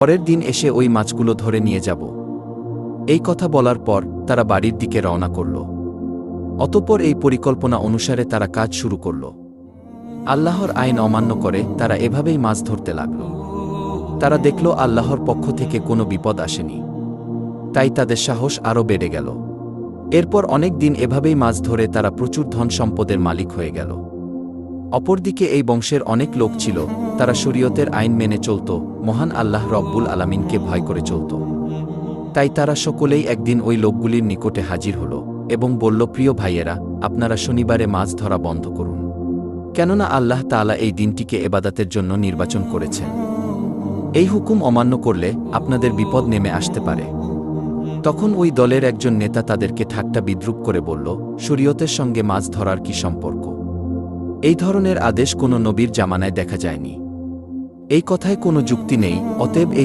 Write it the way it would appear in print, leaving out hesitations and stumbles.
পরের দিন এসে ওই মাছগুলো ধরে নিয়ে যাব। এই কথা বলার পর তারা বাড়ির দিকে রওনা করল। অতঃপর এই পরিকল্পনা অনুসারে তারা কাজ শুরু করল। আল্লাহর আইন অমান্য করে তারা এভাবেই মাছ ধরতে লাগল। তারা দেখল আল্লাহর পক্ষ থেকে কোনো বিপদ আসেনি, তাই তাদের সাহস আরও বেড়ে গেল। এরপর অনেক দিন এভাবেই মাছ ধরে তারা প্রচুর ধন সম্পদের মালিক হয়ে গেল। অপরদিকে এই বংশের অনেক লোক ছিল, তারা শরীয়তের আইন মেনে চলত, মহান আল্লাহ রব্বুল আলামিনকে ভয় করে চলত। তাই তারা সকলেই একদিন ওই লোকগুলির নিকটে হাজির হল এবং বলল, প্রিয় ভাইয়েরা, আপনারা শনিবারে মাছ ধরা বন্ধ করুন, কেননা আল্লাহ তাআলা এই দিনটিকে এবাদাতের জন্য নির্বাচন করেছেন। এই হুকুম অমান্য করলে আপনাদের বিপদ নেমে আসতে পারে। তখন ওই দলের একজন নেতা তাদেরকে ঠাট্টা বিদ্রূপ করে বলল, শরীয়তের সঙ্গে মাছ ধরার কি সম্পর্ক? এই ধরনের আদেশ কোনো নবীর জামানায় দেখা যায়নি। এই কথায় কোনো যুক্তি নেই, অতএব এই